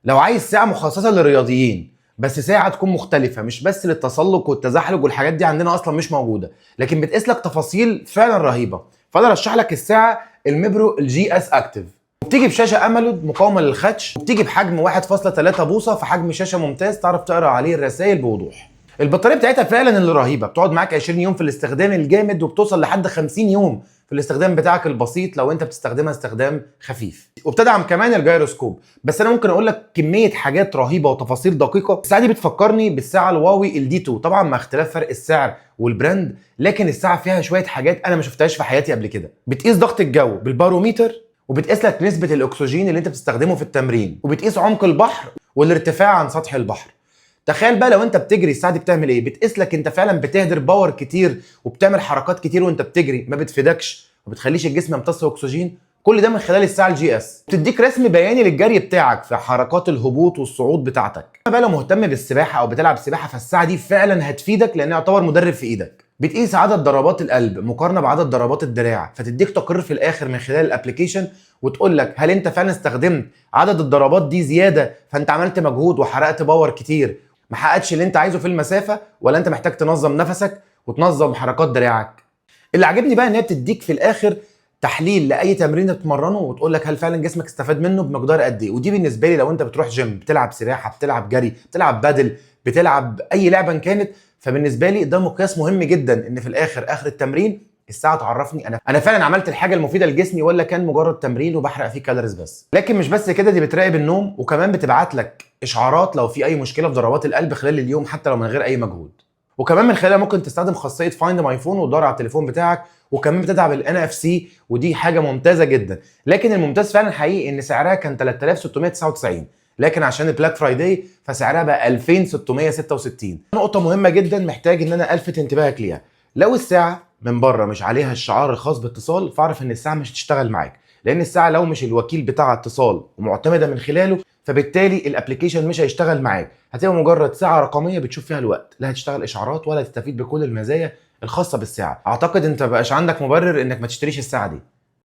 لو عايز ساعة مخصصة للرياضيين، بس ساعة تكون مختلفة مش بس للتسلق والتزحلق والحاجات دي عندنا أصلا مش موجودة، لكن بتقيس لك تفاصيل فعلا رهيبة. فأنا أرشح لك الساعة الميبرو الجي اس اكتيف. بتيجي بشاشة أموليد مقاومة للخدش، وبتيجي بحجم 1.3 بوصة، فحجم شاشة ممتاز تعرف تقرا عليه الرسائل بوضوح. البطارية بتاعتها فعلا اللي رهيبة، بتقعد معاك 20 يوم في الاستخدام الجامد، وبتوصل لحد 50 يوم في الاستخدام بتاعك البسيط لو انت بتستخدمها استخدام خفيف. وبتدعم كمان الجيروسكوب. بس انا ممكن اقول لك كميه حاجات رهيبه وتفاصيل دقيقه. الساعه دي بتفكرني بالساعه الواوي الدي 2، طبعا مع اختلاف فرق السعر والبراند، لكن الساعه فيها شويه حاجات انا ما شفتهاش في حياتي قبل كده. بتقيس ضغط الجو بالباروميتر، وبتقيس لك نسبه الاكسجين اللي انت بتستخدمه في التمرين، وبتقيس عمق البحر والارتفاع عن سطح البحر. تخيل بقى لو انت بتجري الساعه دي بتعمل ايه؟ بتقيس لك انت فعلا بتهدر باور كتير وبتعمل حركات كتير وانت بتجري ما بتفيدكش وما بتخليش الجسم يمتص اكسجين. كل ده من خلال الساعه الجي اس. بتديك رسم بياني للجري بتاعك في حركات الهبوط والصعود بتاعتك. اما بقى لو مهتم بالسباحه او بتلعب سباحه، فالساعه دي فعلا هتفيدك لانها يعتبر مدرب في ايدك. بتقيس عدد ضربات القلب مقارنه بعدد ضربات الدراع، فتديك تقرير في الاخر من خلال الابلكيشن وتقول لك هل انت فعلا استخدمت عدد الضربات دي زياده، فانت عملت مجهود وحرقت باور كتير ما حققتش اللي انت عايزه في المسافه، ولا انت محتاج تنظم نفسك وتنظم حركات دراعك. اللي عجبني بقى ان هي بتديك في الاخر تحليل لاي تمرين تتمرنه، وتقول لك هل فعلا جسمك استفاد منه بمقدار قد ايه. ودي بالنسبه لي لو انت بتروح جيم، بتلعب سباحه، بتلعب جري، بتلعب بادل، بتلعب اي لعبه كانت، فبالنسبه لي ده مقياس مهم جدا، ان في الاخر اخر التمرين الساعه تعرفني انا فعلا عملت الحاجه المفيده لجسمي، ولا كان مجرد تمرين وبحرق فيه كالوريز بس. لكن مش بس كده، دي بتراقب النوم، وكمان بتبعت لك اشعارات لو في اي مشكله في ضربات القلب خلال اليوم حتى لو من غير اي مجهود. وكمان من خلالها ممكن تستخدم خاصيه فايند ماي فون وتدور على التليفون بتاعك، وكمان بتدعم الان اف سي، ودي حاجه ممتازه جدا. لكن الممتاز فعلا حقيقي ان سعرها كان 3699، لكن عشان البلاك فرايداي فسعرها بقى 2666. نقطه مهمه جدا محتاج ان انا الفت انتباهك ليها: لو الساعه من بره مش عليها الشعار الخاص باتصال، فاعرف ان الساعه مش هتشتغل معاك، لان الساعه لو مش الوكيل بتاع اتصال ومعتمده من خلاله، فبالتالي الابلكيشن مش هيشتغل معاك، هتبقى مجرد ساعه رقميه بتشوف فيها الوقت، لا هتشتغل اشعارات ولا هتستفيد بكل المزايا الخاصه بالساعه. اعتقد انت مبقاش عندك مبرر انك ما تشتريش الساعه دي.